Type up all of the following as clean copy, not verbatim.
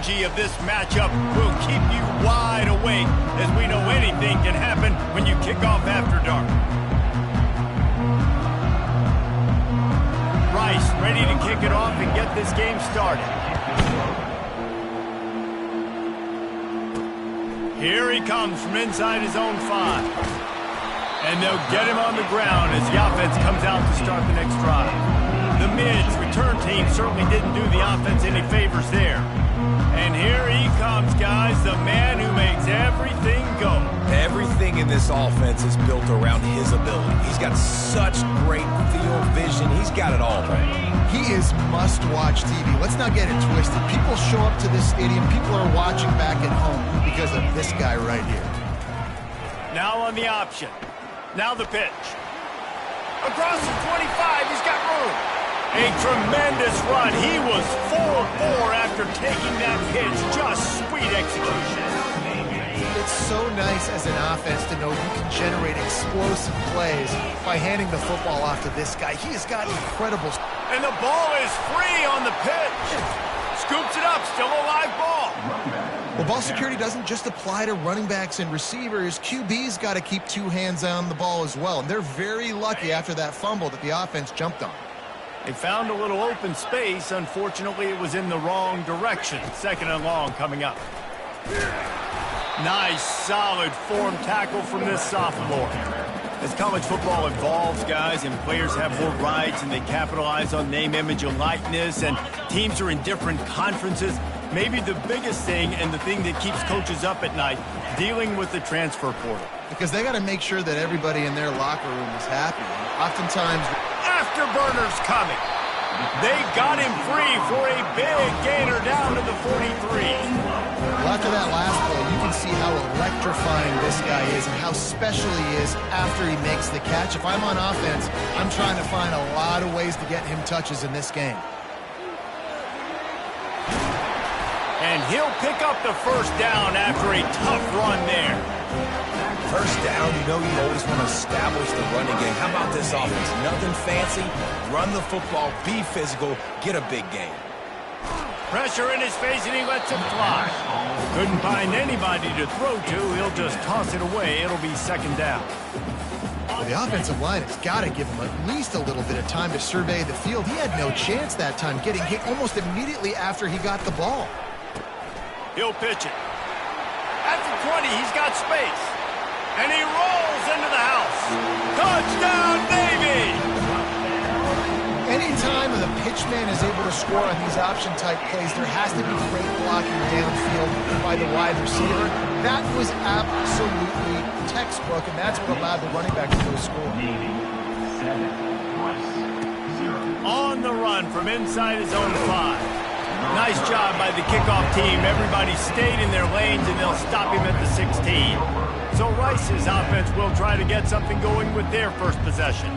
energy of this matchup will keep you wide awake, as we know anything can happen when you kick off after dark. Rice ready to kick it off and get this game started. Here he comes from inside his own 5. And they'll get him on the ground as the offense comes out to start the next drive. The mids return team certainly didn't do the offense any favors there. And here he comes, guys, the man who makes everything go. Everything in this offense is built around his ability. He's got such great field vision. He's got it all, right? He is must-watch TV. Let's not get it twisted. People show up to this stadium. People are watching back at home because of this guy right here. Now on the option. Now the pitch. Across the 25, he's got room. A tremendous run. He was 4-4 after taking that pitch. Just sweet execution. It's so nice as an offense to know you can generate explosive plays by handing the football off to this guy. He has got incredible... And the ball is free on the pitch. Scoops it up. Still a live ball. Well, ball security doesn't just apply to running backs and receivers. QB's got to keep 2 hands on the ball as well. And they're very lucky after that fumble that the offense jumped on. They found a little open space. Unfortunately, it was in the wrong direction. 2nd and long coming up. Nice, solid form tackle from this sophomore. As college football evolves, guys, and players have more rights and they capitalize on name, image, and likeness, and teams are in different conferences, maybe the biggest thing and the thing that keeps coaches up at night, dealing with the transfer portal. Because they got to make sure that everybody in their locker room is happy. Oftentimes... Afterburners coming. They got him free for a big gainer down to the 43. Well, after that last play, you can see how electrifying this guy is and how special he is after he makes the catch. If I'm on offense, I'm trying to find a lot of ways to get him touches in this game. And he'll pick up the first down after a tough run there. First down, you know you always want to establish the running game. How about this offense? Nothing fancy. Run the football, be physical, get a big gain. Pressure in his face, and he lets it fly. Couldn't find anybody to throw to. He'll just toss it away. It'll be 2nd down. Well, the offensive line has got to give him at least a little bit of time to survey the field. He had no chance that time, getting hit almost immediately after he got the ball. He'll pitch it. At the 20, he's got space. And he rolls into the house. Touchdown, Navy! Anytime the pitchman is able to score on these option-type plays, there has to be great blocking downfield by the wide receiver. That was absolutely textbook, and that's what allowed the running back to go to score. On the run from inside his own 5. Nice job by the kickoff team. Everybody stayed in their lanes, and they'll stop him at the 16. So Rice's offense will try to get something going with their first possession.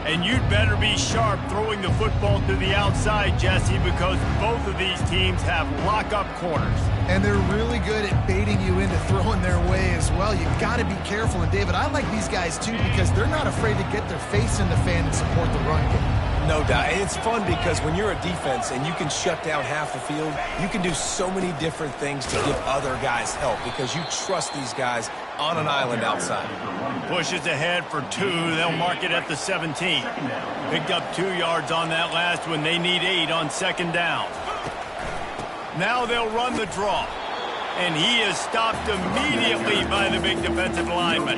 And you'd better be sharp throwing the football to the outside, Jesse, because both of these teams have lock-up corners. And they're really good at baiting you into throwing their way as well. You've got to be careful. And, David, I like these guys, too, because they're not afraid to get their face in the fan and support the run game. No doubt. And it's fun because when you're a defense and you can shut down half the field, you can do so many different things to give other guys help because you trust these guys on an island outside. Pushes ahead for 2. They'll mark it at the 17. Picked up 2 yards on that last one. They need 8 on 2nd down. Now they'll run the draw. And he is stopped immediately by the big defensive lineman.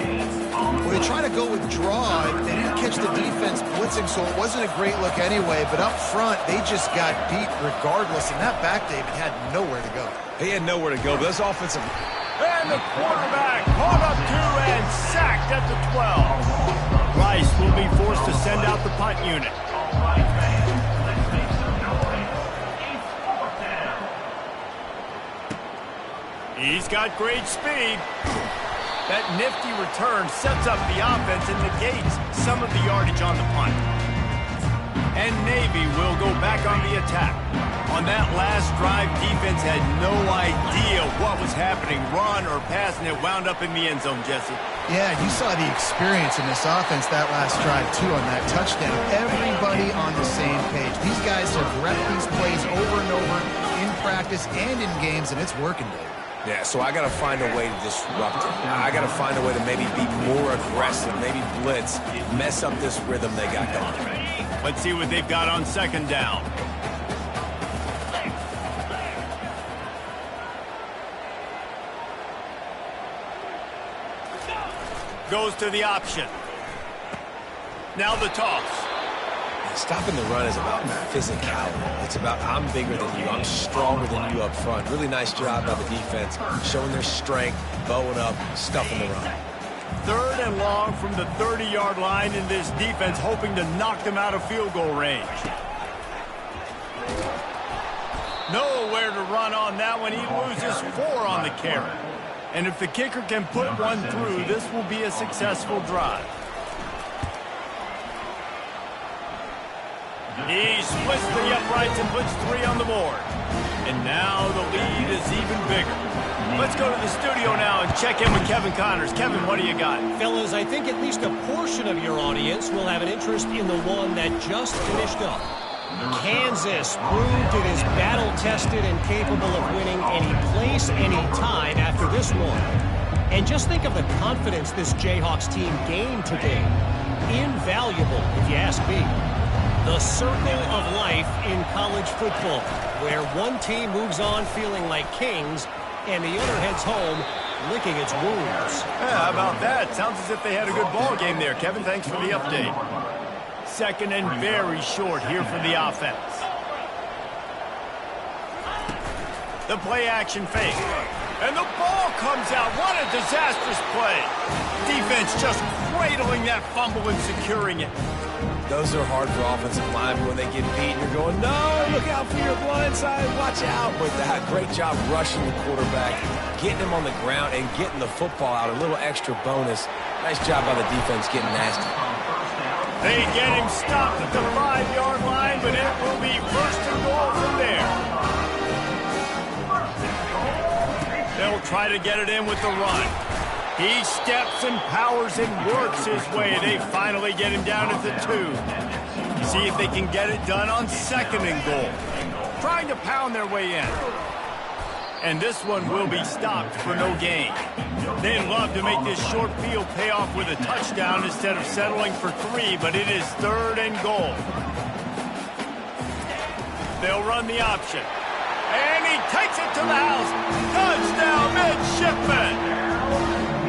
Well, they try to go with draw. They didn't catch the defense blitzing, so it wasn't a great look anyway. But up front, they just got beat regardless. And that back, David, had nowhere to go. He had nowhere to go, but this offensive... And the quarterback caught up 2 and sacked at the 12. Rice will be forced to send out the punt unit. He's got great speed. That nifty return sets up the offense and negates some of the yardage on the punt. And Navy will go back on the attack. On that last drive, defense had no idea what was happening, run or pass, and it wound up in the end zone, Jesse. Yeah, you saw the experience in this offense that last drive, too, on that touchdown. Everybody on the same page. These guys have repped these plays over and over in practice and in games, and it's working, Dave. Yeah, so I got to find a way to disrupt it. I got to find a way to maybe be more aggressive, maybe blitz, mess up this rhythm they got going. Let's see what they've got on second down. Goes to the option. Now the toss. Stopping the run is about physicality. It's about I'm bigger than you, I'm stronger than you up front. Really nice job by the defense, showing their strength, bowing up, stuffing the run. Third and long from the 30-yard line, in this defense hoping to knock them out of field goal range. Nowhere to run on that one. He loses 4 on the carry. And if the kicker can put one through, this will be a successful drive. He splits the uprights and puts 3 on the board. And now the lead is even bigger. Let's go to the studio now and check in with Kevin Connors. Kevin, what do you got? Fellas, I think at least a portion of your audience will have an interest in the one that just finished up. Kansas proved it is battle-tested and capable of winning any place, any time after this one. And just think of the confidence this Jayhawks team gained today. Invaluable, if you ask me. The circle of life in college football, where one team moves on feeling like kings and the other heads home licking its wounds. Yeah, how about that? Sounds as if they had a good ball game there. Kevin, thanks for the update. Second and very short here for the offense. The play action fake. And the ball comes out. What a disastrous play. Defense just cradling that fumble and securing it. Those are hard for offensive linemen when they get beat. You're going, no, look out for your blind side. Watch out. But that great job rushing the quarterback, getting him on the ground, and getting the football out. A little extra bonus. Nice job by the defense getting nasty. They get him stopped at the 5-yard line, but it will be first and goal from there. They'll try to get it in with the run. He steps and powers and works his way. They finally get him down at the 2. See if they can get it done on second and goal. Trying to pound their way in. And this one will be stopped for no gain. They'd love to make this short field pay off with a touchdown instead of settling for 3, but it is third and goal. They'll run the option. And he takes it to the house. Touchdown, midshipman.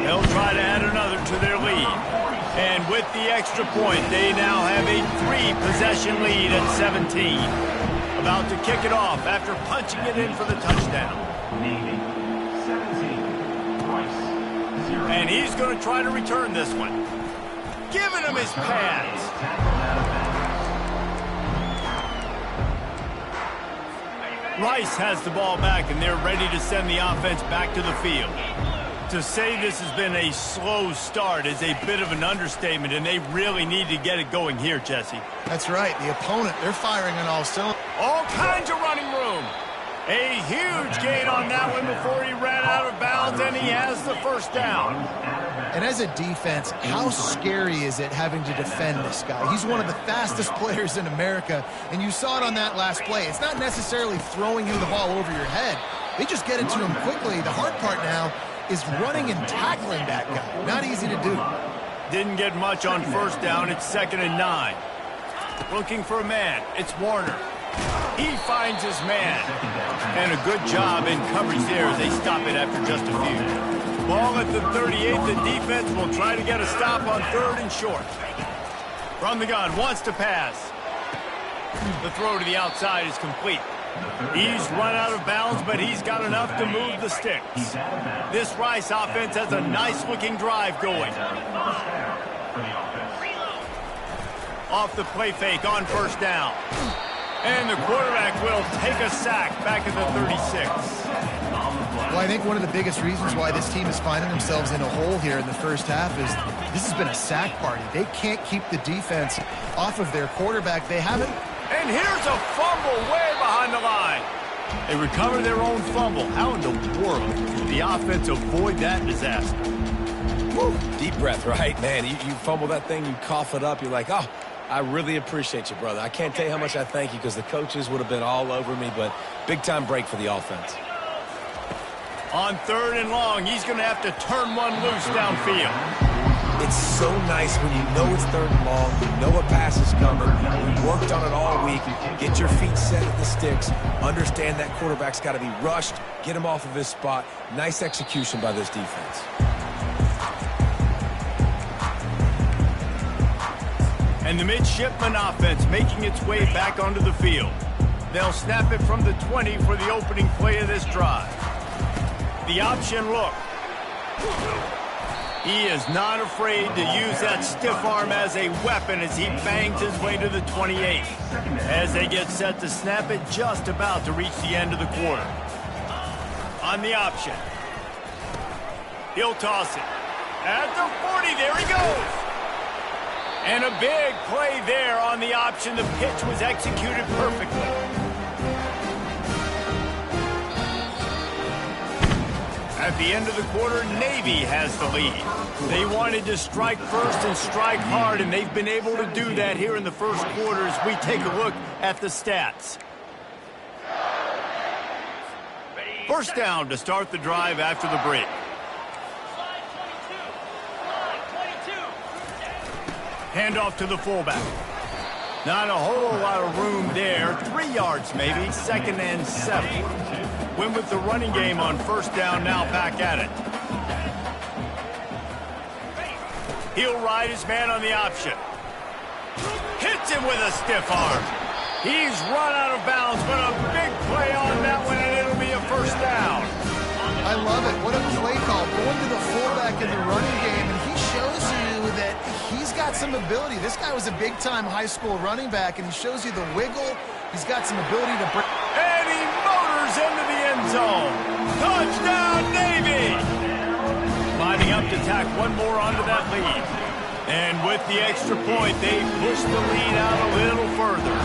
They'll try to add another to their lead. And with the extra point, they now have a 3-possession lead at 17. About to kick it off after punching it in for the touchdown. And he's going to try to return this one. Giving him his pads. Rice has the ball back, and they're ready to send the offense back to the field. To say this has been a slow start is a bit of an understatement, and they really need to get it going here, Jesse. That's right. The opponent, they're firing on all cylinders. All kinds of running room. A huge gain on that one before he ran out of bounds, and he has the first down. And as a defense, how scary is it having to defend this guy? He's one of the fastest players in America, and you saw it on that last play. It's not necessarily throwing him the ball over your head. They just get it to him quickly. The hard part now is running and tackling that guy. Not easy to do. Didn't get much on first down. It's 2nd and 9. Looking for a man. It's Warner. He finds his man. And a good job in coverage there as they stop it after just a few. Ball at the 38. The defense will try to get a stop on 3rd and short. From the gun, wants to pass. The throw to the outside is complete. He's run out of bounds, but he's got enough to move the sticks. This Rice offense has a nice-looking drive going. Off the play fake on first down. And the quarterback will take a sack back at the 36. Well, I think one of the biggest reasons why this team is finding themselves in a hole here in the first half is this has been a sack party. They can't keep the defense off of their quarterback. They haven't. And here's a fumble way behind the line. They recover their own fumble. How in the world did the offense avoid that disaster? Woo. Deep breath, right? Man, you fumble that thing, you cough it up. You're like, oh, I really appreciate you, brother. I can't tell you how much I thank you because the coaches would have been all over me, but big-time break for the offense. On 3rd and long, he's going to have to turn one loose downfield. It's so nice when you know it's 3rd and long, you know a pass is coming, you worked on it all week, get your feet set at the sticks, understand that quarterback's got to be rushed, get him off of his spot. Nice execution by this defense. And the midshipman offense making its way back onto the field. They'll snap it from the 20 for the opening play of this drive. The option look. He is not afraid to use that stiff arm as a weapon as he bangs his way to the 28. As they get set to snap it, just about to reach the end of the quarter. On the option. He'll toss it. At the 40, there he goes. And a big play there on the option. The pitch was executed perfectly. At the end of the quarter, Navy has the lead. They wanted to strike first and strike hard, and they've been able to do that here in the first quarter as we take a look at the stats. First down to start the drive after the break. Handoff to the fullback. Not a whole lot of room there. 3 yards maybe, 2nd and 7. Win with the running game on first down, now back at it. He'll ride his man on the option. Hits him with a stiff arm. He's run out of bounds, but a big play on that one, and it'll be a first down. I love it. What a play call. Going to the fullback in the running game, and he shows you that he's got some ability. This guy was a big-time high school running back, and he shows you the wiggle. He's got some ability to break. And he motors into the end zone. Touchdown, Navy! Lining up to tack one more onto that lead. And with the extra point, they push the lead out a little further.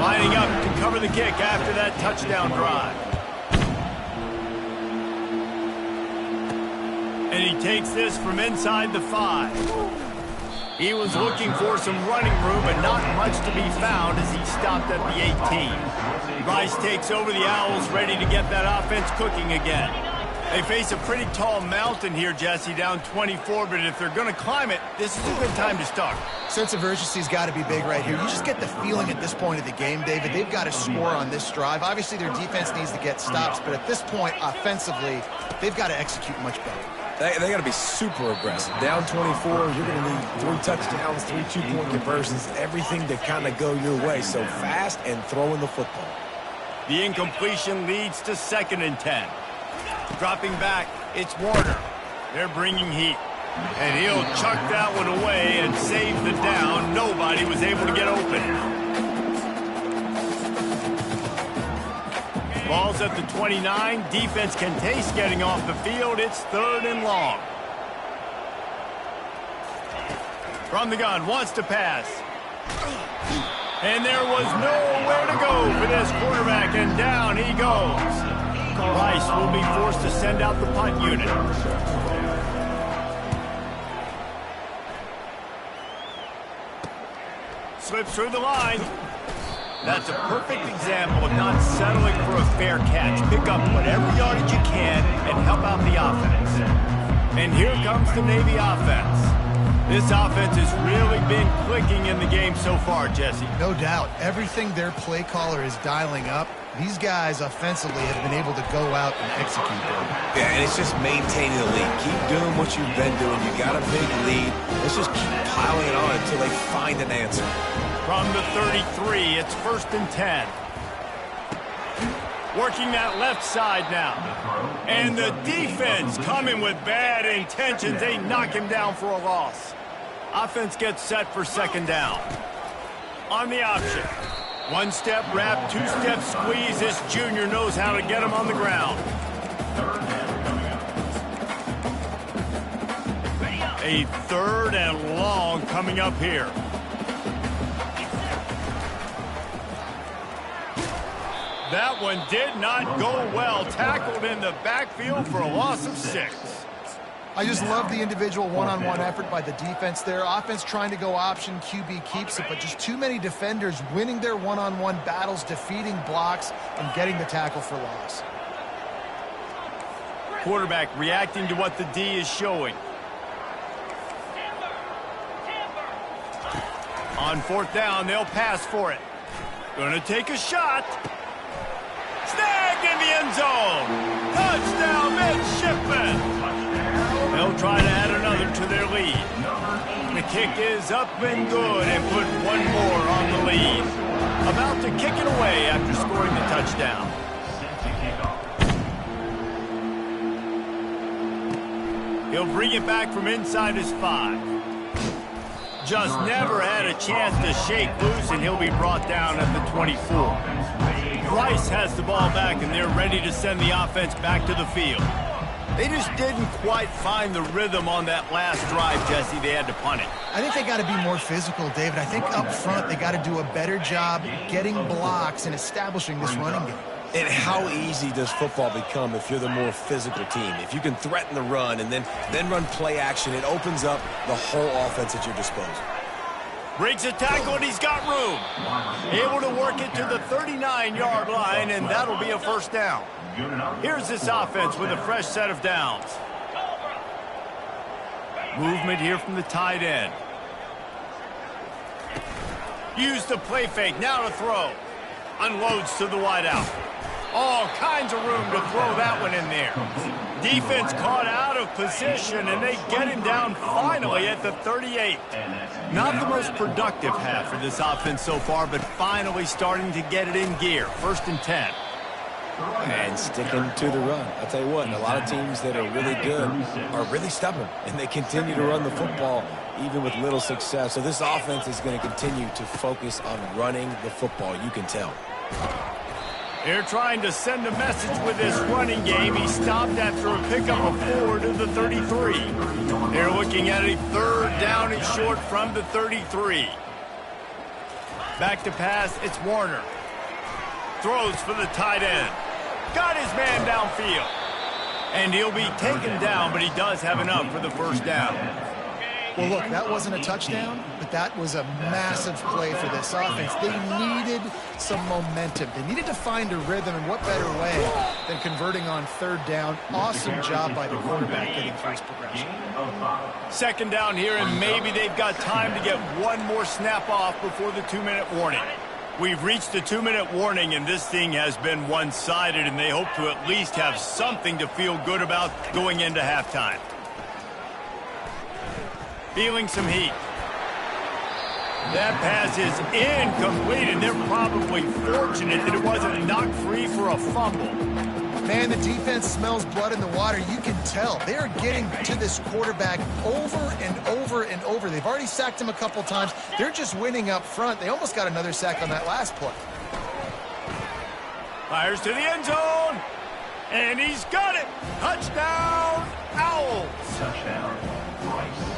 Lining up to cover the kick after that touchdown drive. And he takes this from inside the 5. He was looking for some running room, but not much to be found as he stopped at the 18. Rice takes over the Owls, ready to get that offense cooking again. They face a pretty tall mountain here, Jesse, down 24, but if they're going to climb it, this is a good time to start. Sense of urgency's got to be big right here. You just get the feeling at this point of the game, David, they've got to score on this drive. Obviously, their defense needs to get stops, but at this point, offensively, they've got to execute much better. They got to be super aggressive. Down 24, you're going to need 3 touchdowns, 3 2-point conversions, everything to kind of go your way. So fast and throwing the football. The incompletion leads to 2nd and 10. Dropping back, it's Warner. They're bringing heat. And he'll chuck that one away and save the down. Nobody was able to get open. Ball's at the 29. Defense can taste getting off the field. It's 3rd and long. From the gun, wants to pass. And there was nowhere to go for this quarterback, and down he goes. Rice will be forced to send out the punt unit. Slips through the line. That's a perfect example of not settling for a fair catch. Pick up whatever yardage you can and help out the offense. And here comes the Navy offense. This offense has really been clicking in the game so far, Jesse. No doubt. Everything their play caller is dialing up, these guys offensively have been able to go out and execute them. Yeah, and it's just maintaining the lead. Keep doing what you've been doing. You got a big lead. Let's just keep piling it on until they find an answer. From the 33, it's 1st and 10. Working that left side now. And the defense coming with bad intentions. They knock him down for a loss. Offense gets set for 2nd down. On the option. 1-step wrap, 2-step squeeze. This junior knows how to get him on the ground. A 3rd and long coming up here. That one did not go well. Tackled in the backfield for a loss of 6. I just love the individual one-on-one effort by the defense there. Offense trying to go option, QB keeps it, but just too many defenders winning their one-on-one battles, defeating blocks, and getting the tackle for loss. Quarterback reacting to what the D is showing. On 4th down, they'll pass for it. Gonna take a shot. Snagged in the end zone. Touchdown, midshipmen. They'll try to add another to their lead. The kick is up and good and put one more on the lead. About to kick it away after scoring the touchdown. He'll bring it back from inside his 5. Just never had a chance to shake loose, and he'll be brought down at the 24. Rice has the ball back, and they're ready to send the offense back to the field. They just didn't quite find the rhythm on that last drive, Jesse. They had to punt it. I think they got to be more physical, David. I think up front they got to do a better job getting blocks and establishing this running game. And how easy does football become if you're the more physical team? If you can threaten the run and then run play action, it opens up the whole offense at your disposal. Breaks a tackle, and he's got room. Able to work it to the 39-yard line, and that'll be a 1st down. Here's this offense with a fresh set of downs. Movement here from the tight end. Use the play fake, now to throw. Unloads to the wideout. All kinds of room to throw that one in there. Defense caught out of position, and they get him down finally at the 38. Not the most productive half for this offense so far, but finally starting to get it in gear. 1st and 10. And sticking to the run. I'll tell you what, a lot of teams that are really good are really stubborn, and they continue to run the football even with little success. So this offense is going to continue to focus on running the football. You can tell. They're trying to send a message with this running game. He stopped after a pickup of 4 to the 33. They're looking at a 3rd down and short from the 33. Back to pass, it's Warner. Throws for the tight end. Got his man downfield. And he'll be taken down, but he does have enough for the 1st down. Well, look, that wasn't a touchdown, but that was a massive play for this offense. They needed some momentum. They needed to find a rhythm, and what better way than converting on 3rd down. Awesome job by the quarterback getting through his progression. 2nd down here, and maybe they've got time to get one more snap off before the 2-minute warning. We've reached the 2-minute warning, and this thing has been one-sided, and they hope to at least have something to feel good about going into halftime. Feeling some heat. That pass is incomplete, and they're probably fortunate that it wasn't knocked free for a fumble. Man, the defense smells blood in the water. You can tell. They are getting to this quarterback over and over and over. They've already sacked him a couple times. They're just winning up front. They almost got another sack on that last play. Fires to the end zone. And he's got it. Touchdown, Owls. Touchdown.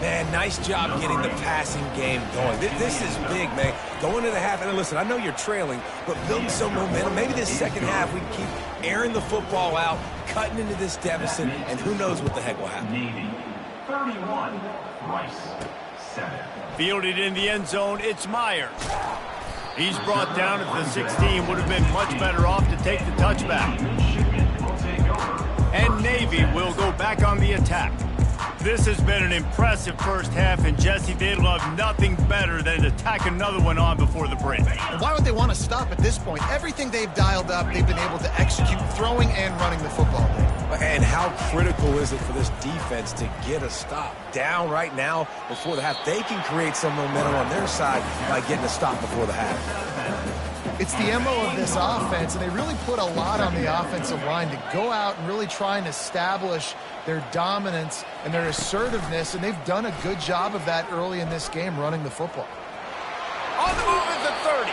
Man, nice job getting the passing game going. This is big, man. Going to the half, and listen, I know you're trailing, but building some momentum. Maybe this 2nd half we can keep airing the football out, cutting into this deficit, and who knows what the heck will happen. Navy, 31, Rice, 7. Fielded in the end zone, it's Myers. He's brought down at the 16. Would have been much better off to take the touchback. And Navy will go back on the attack. This has been an impressive 1st half, and Jesse, they'd love nothing better than to tack another one on before the break. And why would they want to stop at this point? Everything they've dialed up, they've been able to execute, throwing and running the football. And how critical is it for this defense to get a stop? Down right now before the half. They can create some momentum on their side by getting a stop before the half. It's the MO of this offense, and they really put a lot on the offensive line to go out and really try and establish their dominance and their assertiveness, and they've done a good job of that early in this game running the football. On the move at the 30.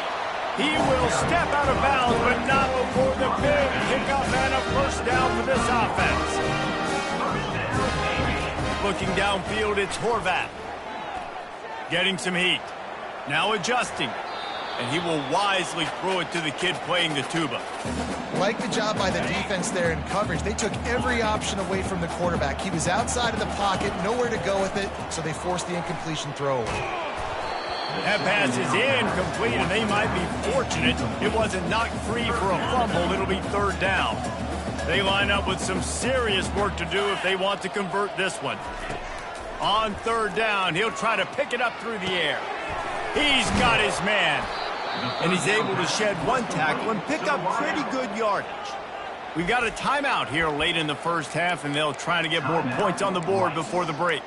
He will step out of bounds, but not before the big pickup and a 1st down for this offense. Looking downfield, it's Horvath. Getting some heat. Now adjusting. And he will wisely throw it to the kid playing the tuba. Like the job by the defense there in coverage. They took every option away from the quarterback. He was outside of the pocket, nowhere to go with it, so they forced the incompletion throw away. That pass is incomplete, and they might be fortunate it wasn't knocked free for a fumble. It'll be third down. They line up with some serious work to do if they want to convert this one. On third down, he'll try to pick it up through the air. He's got his man. And he's able to shed one tackle and pick up pretty good yardage. We've got a timeout here late in the first half, and they'll try to get more points on the board before the break.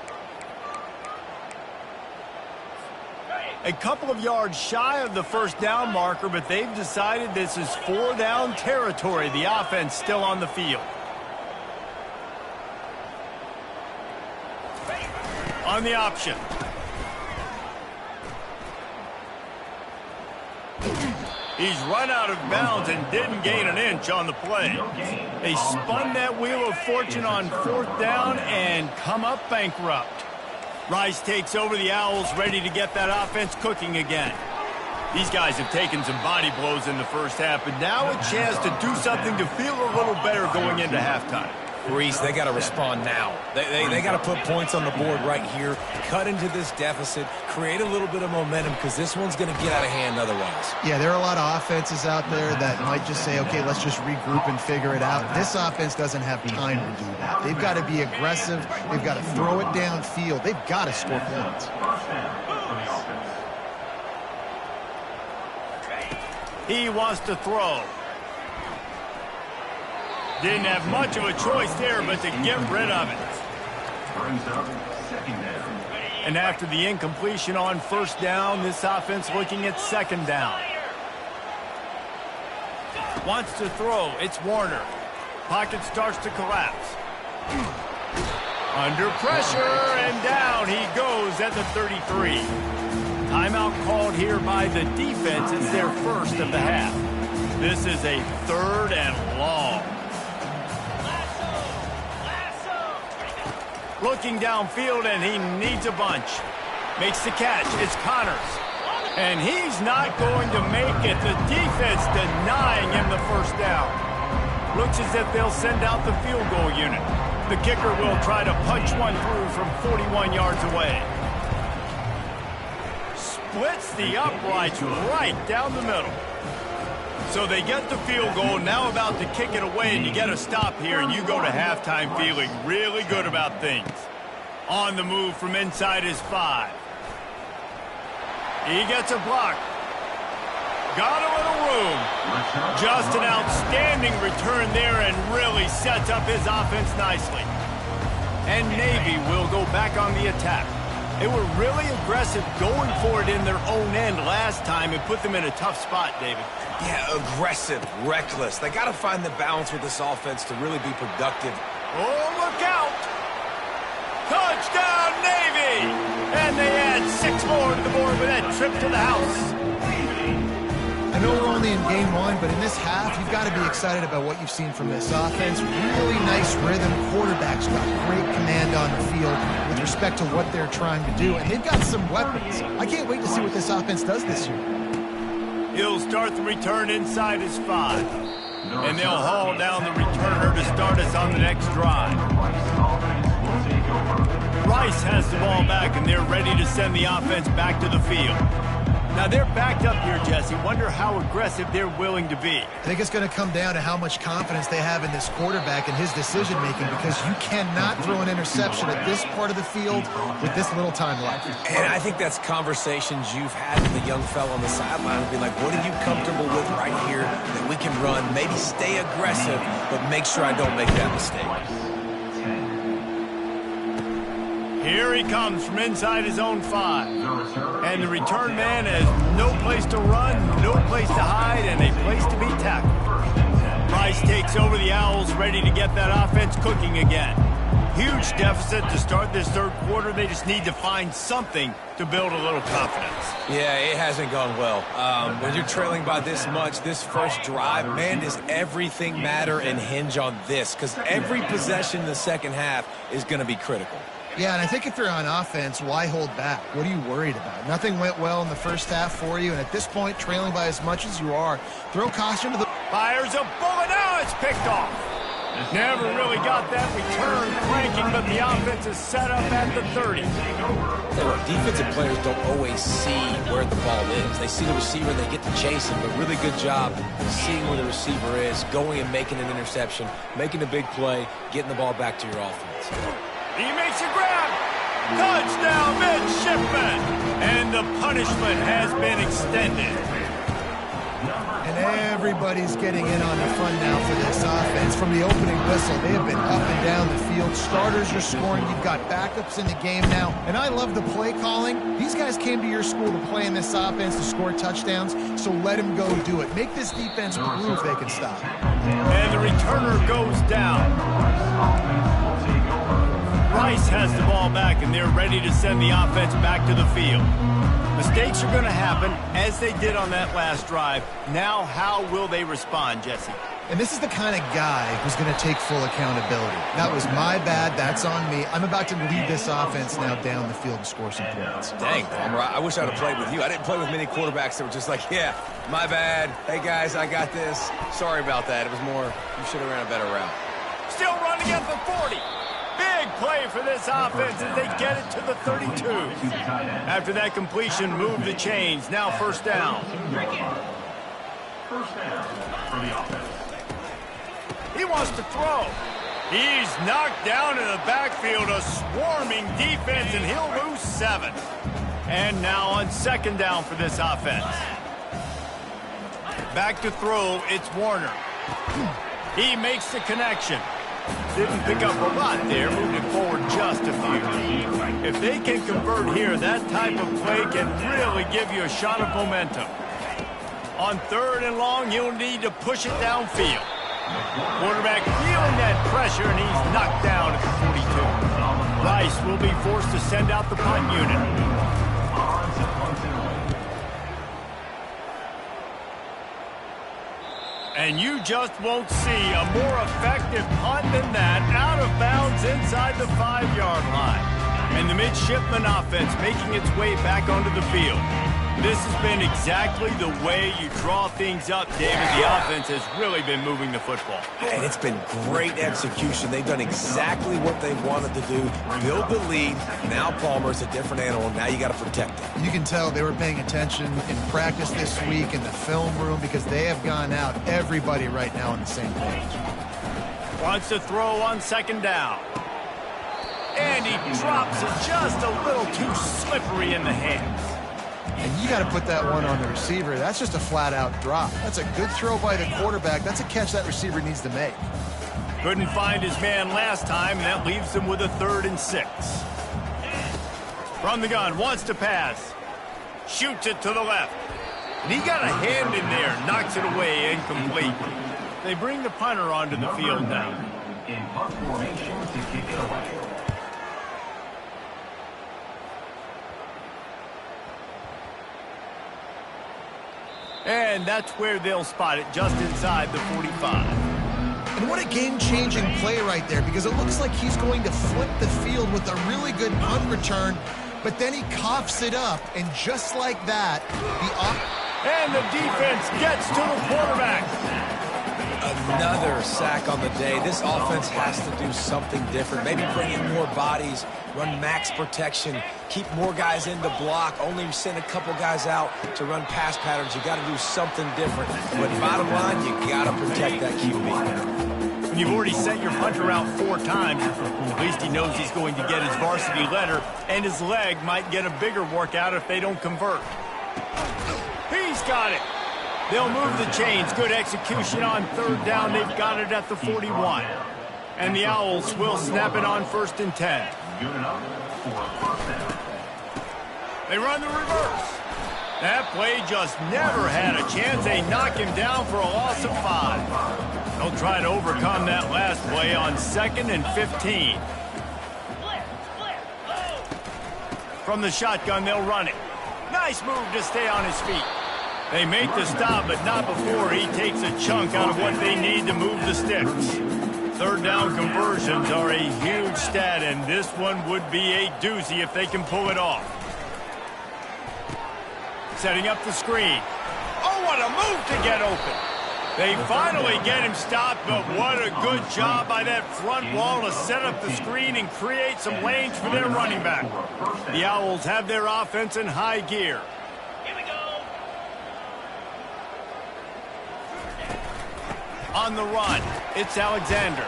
A couple of yards shy of the first down marker, but they've decided this is 4-down territory. The offense still on the field. On the option. He's run out of bounds and didn't gain an inch on the play. They spun that wheel of fortune on fourth down and come up bankrupt. Rice takes over the Owls, ready to get that offense cooking again. These guys have taken some body blows in the first half, but now a chance to do something to feel a little better going into halftime. Reese, they got to respond now. They got to put points on the board right here, cut into this deficit, create a little bit of momentum, because this one's going to get out of hand otherwise. Yeah, there are a lot of offenses out there that might just say, okay, let's just regroup and figure it out. This offense doesn't have time to do that. They've got to be aggressive. They've got to throw it downfield. They've got to score points. He wants to throw. Didn't have much of a choice there but to get rid of it. And after the incompletion on first down, this offense looking at second down. Wants to throw. It's Warner. Pocket starts to collapse. Under pressure, and down he goes at the 33. Timeout called here by the defense. It's their first of the half. This is a third and long. Looking downfield, and he needs a bunch. Makes the catch. It's Connors. And he's not going to make it. The defense denying him the first down. Looks as if they'll send out the field goal unit. The kicker will try to punch one through from 41 yards away. Splits the uprights right down the middle. So they get the field goal, now about to kick it away, and you get a stop here, and you go to halftime feeling really good about things. On the move from inside his 5. He gets a block. Got a little room. Just an outstanding return there and really sets up his offense nicely. And Navy will go back on the attack. They were really aggressive going for it in their own end last time and put them in a tough spot, David. Yeah, aggressive, reckless. They got to find the balance with this offense to really be productive. Oh, look out! Touchdown, Navy! And they add 6 more to the board with that trip to the house. I know we're only in game 1, but in this half, you've got to be excited about what you've seen from this offense. Really nice rhythm. Quarterback's got great command on the field with respect to what they're trying to do. And they've got some weapons. I can't wait to see what this offense does this year. He'll start the return inside his 5. And they'll haul down the returner to start us on the next drive. Rice has the ball back, and they're ready to send the offense back to the field. Now, they're backed up here, Jesse. Wonder how aggressive they're willing to be. I think it's going to come down to how much confidence they have in this quarterback and his decision-making, because you cannot throw an interception at this part of the field with this little time left. And I think that's conversations you've had with the young fellow on the sideline and be like, what are you comfortable with right here that we can run? Maybe stay aggressive, but make sure I don't make that mistake. Here he comes from inside his own 5. And the return man has no place to run, no place to hide, and a place to be tackled. Rice takes over the Owls, ready to get that offense cooking again. Huge deficit to start this third quarter. They just need to find something to build a little confidence. Yeah, it hasn't gone well. When you're trailing by this much, this first drive, man, does everything matter and hinge on this, because every possession in the second half is going to be critical. Yeah, and I think if you're on offense, why hold back? What are you worried about? Nothing went well in the first half for you, and at this point, trailing by as much as you are, throw caution to the... Fires a bullet. Now it's picked off. Never really got that return cranking, but the offense is set up at the 30. Defensive players don't always see where the ball is. They see the receiver and they get to chase him, but really good job seeing where the receiver is, going and making an interception, making a big play, getting the ball back to your offense. He makes a grab. Touchdown, midshipman. And the punishment has been extended. And everybody's getting in on the fun now for this offense. From the opening whistle, they have been up and down the field. Starters are scoring. You've got backups in the game now. And I love the play calling. These guys came to your school to play in this offense to score touchdowns, so let them go do it. Make this defense prove they can stop. And the returner goes down. Rice has the ball back, and they're ready to send the offense back to the field. Mistakes are going to happen, as they did on that last drive. Now, how will they respond, Jesse? And this is the kind of guy who's going to take full accountability. That was my bad. That's on me. I'm about to lead this offense now down the field and score some points. Dang, Palmer, I wish I would have played with you. I didn't play with many quarterbacks that were just like, yeah, my bad. Hey, guys, I got this. Sorry about that. It was more, you should have ran a better route. Still running at the 40. Big play for this offense as they get it to the 32. After that completion, move the chains. Now first down. First down for the offense. He wants to throw. He's knocked down in the backfield, a swarming defense, and he'll lose 7. And now on second down for this offense. Back to throw, it's Warner. He makes the connection. Didn't pick up a lot there, moved it forward just a few. If they can convert here, that type of play can really give you a shot of momentum. On third and long, you'll need to push it downfield. Quarterback feeling that pressure, and he's knocked down at the 42. Rice will be forced to send out the punt unit. And you just won't see a more effective punt than that, out of bounds inside the 5-yard line. And the midshipman offense making its way back onto the field. This has been exactly the way you draw things up, David. The offense has really been moving the football. And it's been great execution. They've done exactly what they wanted to do. Build the lead. Now Palmer's a different animal. Now you got to protect him. You can tell they were paying attention in practice this week in the film room because they have gone out, everybody right now on the same page. Wants to throw on second down. And he drops it just a little too slippery in the hands. And you got to put that one on the receiver. That's just a flat-out drop. That's a good throw by the quarterback. That's a catch that receiver needs to make. Couldn't find his man last time, and that leaves him with a 3rd and 6. From the gun, wants to pass. Shoots it to the left. And he got a hand in there, knocks it away, incomplete. They bring the punter onto the field now. In punt formation to kick it away. And that's where they'll spot it, just inside the 45. And what a game-changing play right there, because it looks like he's going to flip the field with a really good punt return, but then he coughs it up, and just like that, and the defense gets to the quarterback. Another sack on the day. This offense has to do something different. Maybe bring in more bodies, run max protection, keep more guys in the block, only send a couple guys out to run pass patterns. You got to do something different. But bottom line, you got to protect that QB. When you've already sent your punter out 4 times, at least he knows he's going to get his varsity letter, and his leg might get a bigger workout if they don't convert. He's got it. They'll move the chains. Good execution on third down. They've got it at the 41. And the Owls will snap it on 1st and 10. Good enough for first down. They run the reverse. That play just never had a chance. They knock him down for a loss of 5. They'll try to overcome that last play on 2nd and 15. From the shotgun, they'll run it. Nice move to stay on his feet. They make the stop, but not before he takes a chunk out of what they need to move the sticks. Third down conversions are a huge stat, and this one would be a doozy if they can pull it off. Setting up the screen. Oh, what a move to get open. They finally get him stopped, but what a good job by that front wall to set up the screen and create some lanes for their running back. The Owls have their offense in high gear. Here we go. On the run, it's Alexander.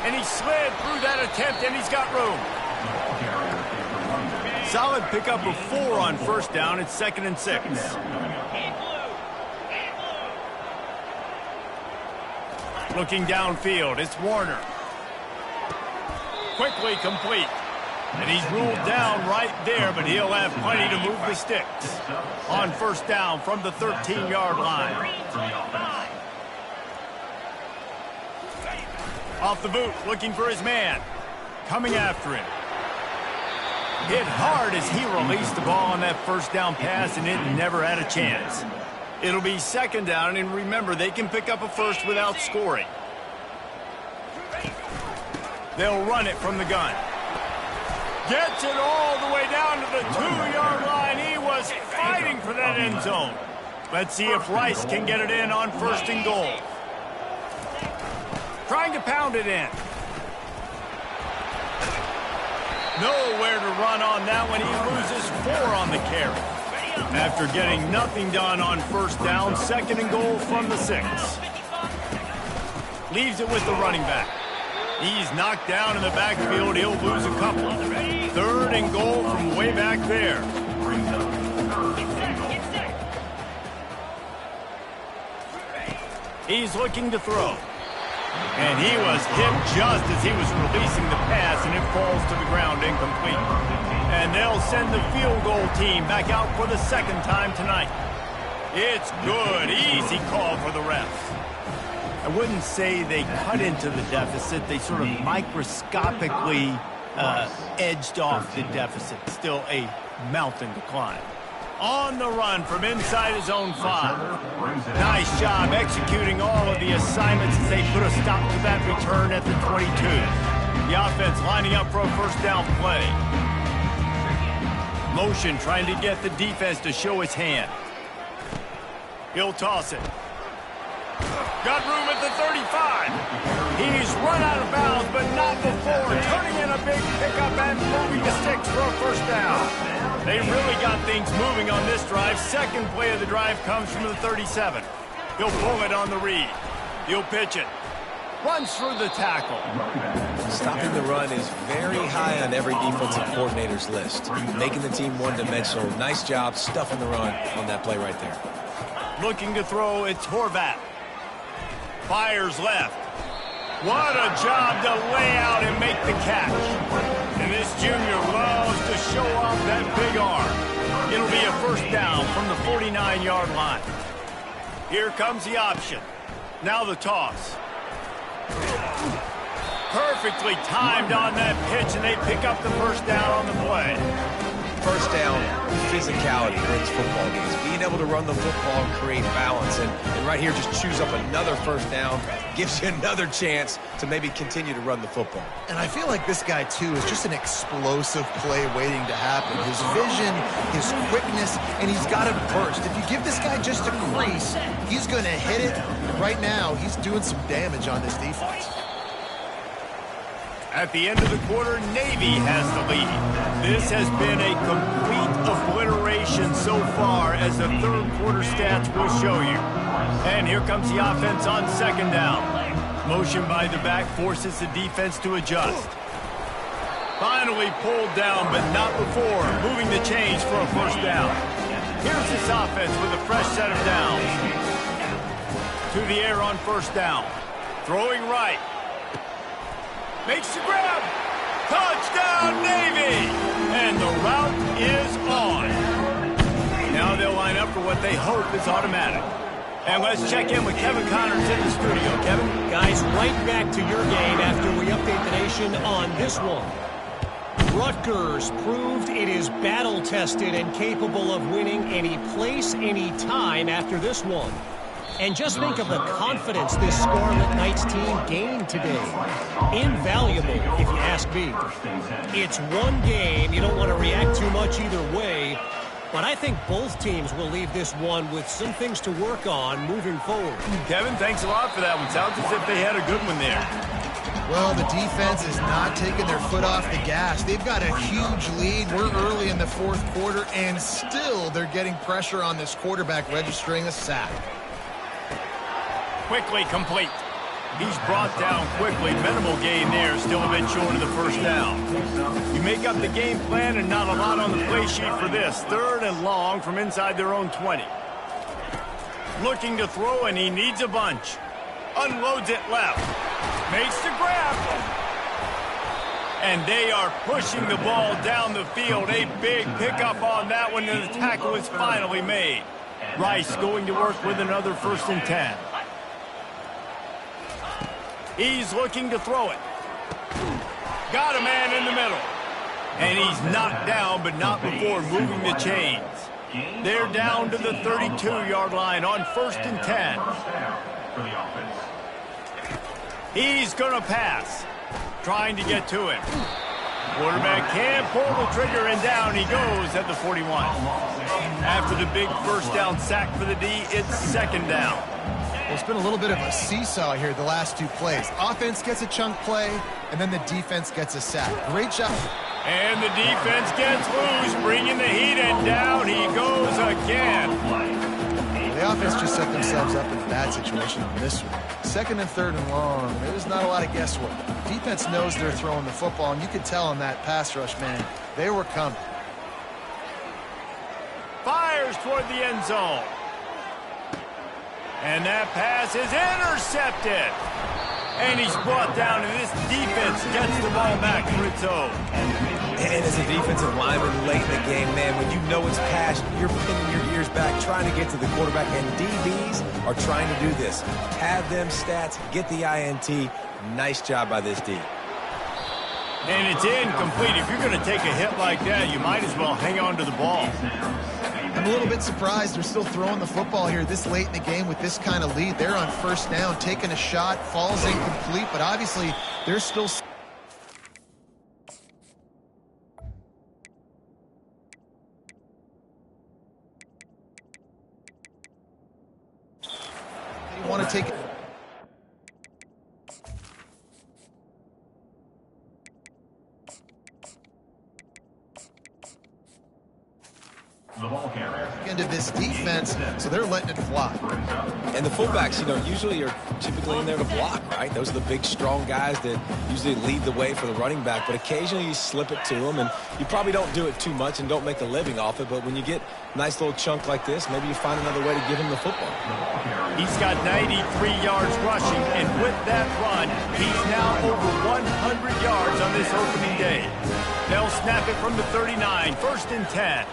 And he slid through that attempt, and he's got room. Solid pickup of 4 on first down. It's 2nd and 6. Looking downfield, it's Warner. Quickly complete. And he's ruled down right there, but he'll have plenty to move the sticks. On first down from the 13-yard line. Off the boot, looking for his man. Coming after him. Hit hard as he released the ball on that first down pass, and it never had a chance. It'll be 2nd down, and remember, they can pick up a first without scoring. They'll run it from the gun. Gets it all the way down to the 2-yard line. He was fighting for that end zone. Let's see if Rice can get it in on 1st and goal. Trying to pound it in. Nowhere to run on that one. He loses 4 on the carry. After getting nothing done on first down, 2nd and goal from the 6. Leaves it with the running back. He's knocked down in the backfield. He'll lose a couple. 3rd and goal from way back there. He's looking to throw. And he was hit just as he was releasing the pass, and it falls to the ground incomplete. And they'll send the field goal team back out for the 2nd time tonight. It's good. Easy call for the refs. I wouldn't say they cut into the deficit. They sort of microscopically edged off the deficit. Still a mountain to climb. On the run from inside his own 5. Nice job executing all of the assignments as they put a stop to that return at the 22. The offense lining up for a first down play. Motion trying to get the defense to show his hand. He'll toss it. Got room at the 35. He's run out of bounds, but not before. Turning in a big pickup and moving the sticks for a first down. They really got things moving on this drive. 2nd play of the drive comes from the 37. He'll pull it on the read. He'll pitch it. Runs through the tackle. Stopping the run is very high on every defensive coordinator's list. Making the team one-dimensional. Nice job stuffing the run on that play right there. Looking to throw, it's Horvat. Fires left. What a job to lay out and make the catch. And this junior loves to show off that big arm. It'll be a first down from the 49-yard line. Here comes the option. Now the toss. Perfectly timed on that pitch, and they pick up the first down on the play. First down, physicality wins football games. Being able to run the football and create balance. And right here, just choose up another first down. Gives you another chance to maybe continue to run the football. And I feel like this guy, too, is just an explosive play waiting to happen. His vision, his quickness, and he's got it burst. If you give this guy just a crease, he's going to hit it. Right now, he's doing some damage on this defense. At the end of the quarter, Navy has the lead. This has been a complete obliteration so far, as the 3rd quarter stats will show you. And here comes the offense on 2nd down. Motion by the back forces the defense to adjust. Finally pulled down, but not before. Moving the chains for a first down. Here's this offense with a fresh set of downs. To the air on first down. Throwing right. Makes the grab. Touchdown, Navy! And the route is on. Now they'll line up for what they hope is automatic. And let's check in with Kevin Connors in the studio. Kevin? Guys, right back to your game after we update the nation on this one. Rutgers proved it is battle-tested and capable of winning any place, any time after this one. And just think of the confidence this Scarlet Knights team gained today. Invaluable, if you ask me. It's one game. You don't want to react too much either way. But I think both teams will leave this one with some things to work on moving forward. Kevin, thanks a lot for that one. Sounds as if they had a good one there. Well, the defense is not taking their foot off the gas. They've got a huge lead. We're early in the fourth quarter, and still they're getting pressure on this quarterback, registering a sack. Quickly complete. He's brought down quickly. Minimal gain there, still a bit short of the first down. You make up the game plan and not a lot on the play sheet for this. 3rd and long from inside their own 20. Looking to throw, and he needs a bunch. Unloads it left. Makes the grab. And they are pushing the ball down the field. A big pickup on that one, and the tackle is finally made. Rice going to work with another 1st and 10. He's looking to throw it. Got a man in the middle. And he's knocked down, but not before moving the chains. They're down to the 32-yard line on 1st and 10. He's going to pass. Trying to get to it. Quarterback can't pull the trigger, and down he goes at the 41. After the big first down sack for the D, it's 2nd down. It's been a little bit of a seesaw here the last 2 plays. Offense gets a chunk play, and then the defense gets a sack. Great job. And the defense gets loose, bringing the heat, and down he goes again. The offense just set themselves up in a bad situation on this one. 2nd and 3rd and long. There's not a lot of guesswork. Defense knows they're throwing the football, and you could tell on that pass rush, man, they were coming. Fires toward the end zone. And that pass is intercepted. And he's brought down, and this defense gets the ball back for its own. And as a defensive lineman late in the game, man, when you know it's past, you're pinning your ears back, trying to get to the quarterback, and DBs are trying to do this. Have them stats, get the INT. Nice job by this D. And it's incomplete. If you're going to take a hit like that, you might as well hang on to the ball. I'm a little bit surprised they're still throwing the football here this late in the game with this kind of lead. They're on 1st down, taking a shot, falls incomplete, but obviously they're still... They want to take it. The ball carrier. Into this defense, so they're letting it fly. And the fullbacks, usually are typically in there to block, right? Those are the big, strong guys that usually lead the way for the running back, but occasionally you slip it to them, and you probably don't do it too much and don't make a living off it, but when you get a nice little chunk like this, maybe you find another way to give him the football. He's got 93 yards rushing, and with that run, he's now over 100 yards on this opening day. They'll snap it from the 39, 1st and 10.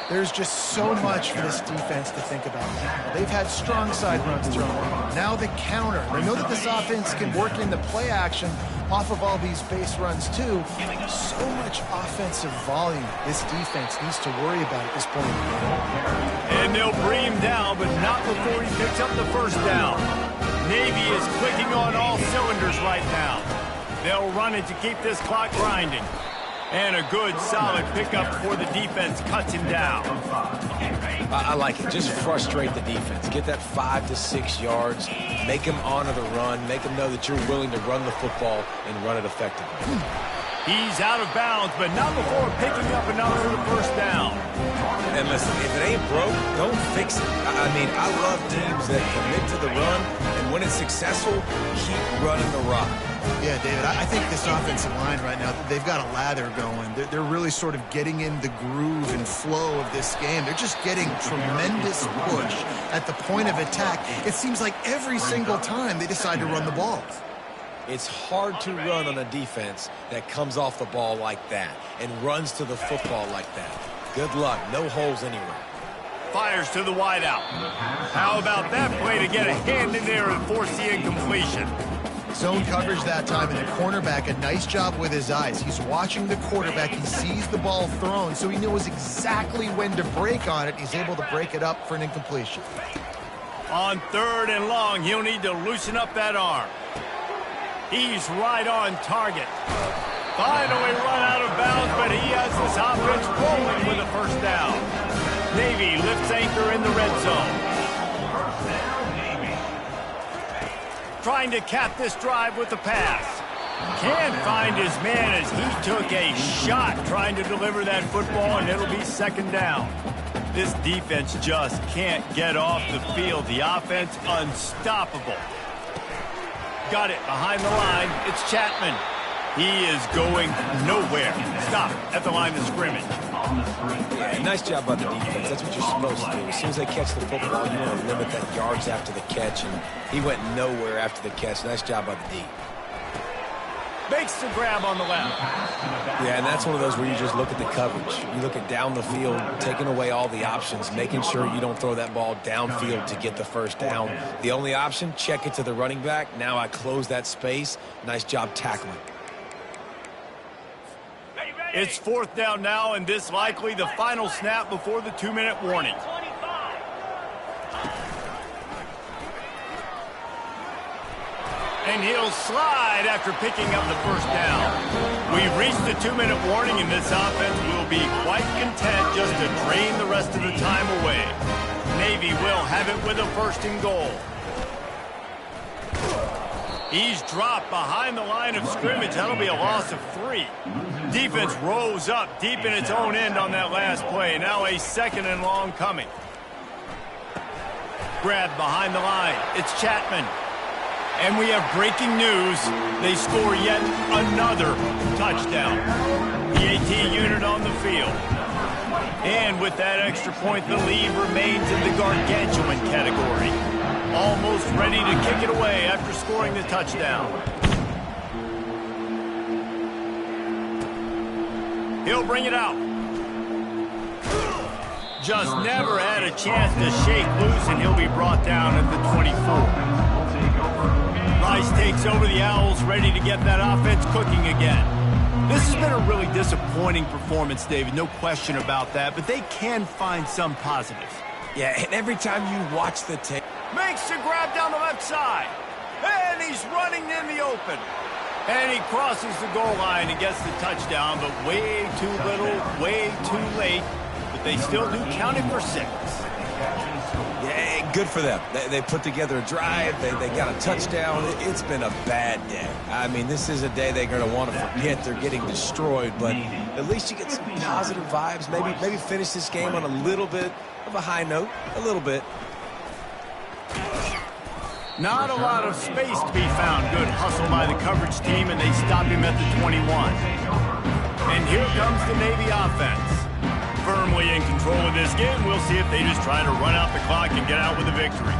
There's just so much for this defense to think about. They've had strong side runs thrown. Now the counter. They know that this offense can work in the play action off of all these base runs too. So much offensive volume this defense needs to worry about at this point. And they'll bring him down, but not before he picks up the 1st down. Navy is clicking on all cylinders right now. They'll run it to keep this clock grinding. And a good, solid pickup before the defense cuts him down. I like it. Just frustrate the defense. Get that 5 to 6 yards. Make them honor the run. Make them know that you're willing to run the football and run it effectively. He's out of bounds, but not before picking up another 1st down. And listen, if it ain't broke, don't fix it. I mean, I love teams that commit to the run, and when it's successful, keep running the rock. Yeah, David, I think this offensive line right now, they've got a lather going. They're really sort of getting in the groove and flow of this game. They're just getting tremendous push at the point of attack. It seems like every single time they decide to run the ball. It's hard to run on a defense that comes off the ball like that and runs to the football like that. Good luck. No holes anywhere. Fires to the wideout. How about that play to get a hand in there and force the incompletion? Zone coverage that time, and the cornerback, a nice job with his eyes. He's watching the quarterback. He sees the ball thrown, so he knows exactly when to break on it. He's able to break it up for an incompletion. On 3rd and long, he'll need to loosen up that arm. He's right on target. Finally run out of bounds, but he has this offense rolling with a first down. Navy lifts anchor in the red zone. Trying to cap this drive with the pass. Can't find his man as he took a shot trying to deliver that football, and it'll be 2nd down. This defense just can't get off the field. The offense unstoppable. Got it behind the line. It's Chapman. He is going nowhere. Stop at the line of scrimmage. Yeah, nice job by the defense. That's what you're supposed to do. As soon as they catch the football, you want to limit that yards after the catch, and he went nowhere after the catch. Nice job by the D. Makes the grab on the left. Yeah, and that's one of those where you just look at the coverage. You look at down the field, taking away all the options, making sure you don't throw that ball downfield to get the first down. The only option, check it to the running back. Now I close that space. Nice job tackling. It's 4th down now, and this likely the final snap before the 2-minute warning. And he'll slide after picking up the first down. We've reached the 2-minute warning, and this offense will be quite content just to drain the rest of the time away. Navy will have it with a 1st and goal. He's dropped behind the line of scrimmage. That'll be a loss of 3. Defense rose up deep in its own end on that last play. Now a 2nd and long coming. Grabbed behind the line. It's Chapman. And we have breaking news. They score yet another touchdown. The AT unit on the field. And with that extra point, the lead remains in the gargantuan category. Almost ready to kick it away after scoring the touchdown. He'll bring it out. Just never had a chance to shake loose, and he'll be brought down at the 24. Rice takes over the Owls, ready to get that offense cooking again. This has been a really disappointing performance, David, no question about that, but they can find some positives. Yeah, and every time you watch the tape. Makes the grab down the left side. And he's running in the open. And he crosses the goal line and gets the touchdown, but way too little, way too late. But they still do count it for 6. Yeah, good for them. They put together a drive. They got a touchdown. It's been a bad day. I mean, this is a day they're going to want to forget. They're getting destroyed, but at least you get some positive vibes. Maybe finish this game on a little bit of a high note, a little bit. Not a lot of space to be found. Good hustle by the coverage team, and they stop him at the 21. And here comes the Navy offense. Firmly in control of this game. We'll see if they just try to run out the clock and get out with a victory.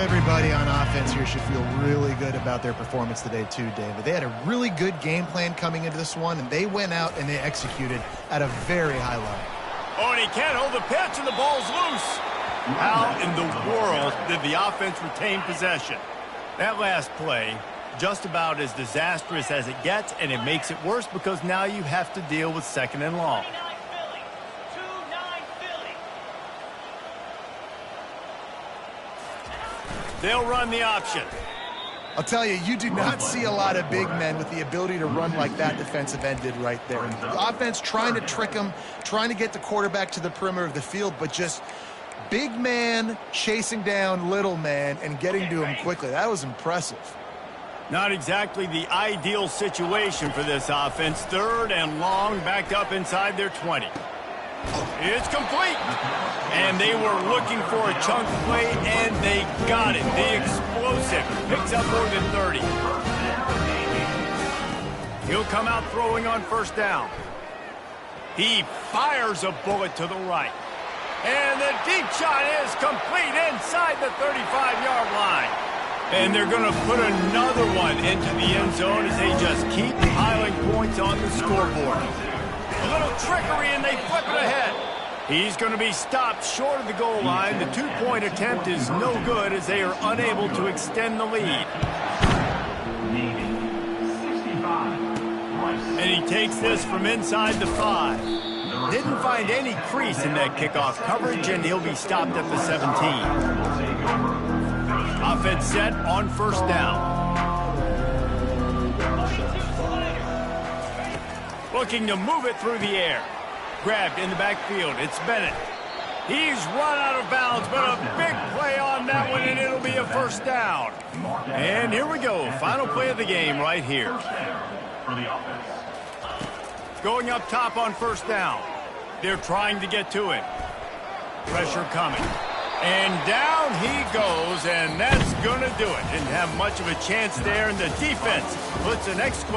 Everybody on offense here should feel really good about their performance today too, David. They had a really good game plan coming into this one, and they went out and they executed at a very high level. Oh, and he can't hold the pitch, and the ball's loose. How in the world did the offense retain possession? That last play, just about as disastrous as it gets, and it makes it worse because now you have to deal with 2nd and long. They'll run the option. I'll tell you, you do not see a lot of big men with the ability to run like that defensive end did right there. The offense trying to trick him, trying to get the quarterback to the perimeter of the field, but just big man chasing down little man and getting to him quickly. That was impressive. Not exactly the ideal situation for this offense. 3rd and long, backed up inside their 20. It's complete. And they were looking for a chunk play, and they got it. The explosive picks up more than 30. He'll come out throwing on 1st down. He fires a bullet to the right. And the deep shot is complete inside the 35-yard line. And they're going to put another one into the end zone as they just keep piling points on the scoreboard. A little trickery, and they flip it ahead. He's going to be stopped short of the goal line. The 2-point attempt is no good as they are unable to extend the lead. he takes this from inside the 5. Didn't find any crease in that kickoff coverage, and he'll be stopped at the 17. Offense set on first down. Looking to move it through the air. Grabbed in the backfield. It's Bennett. He's run out of bounds, but a big play on that one, and it'll be a first down. And here we go. Final play of the game right here. Going up top on first down. They're trying to get to it. Pressure coming. And down he goes, and that's going to do it. Didn't have much of a chance there, and the defense puts an exclamation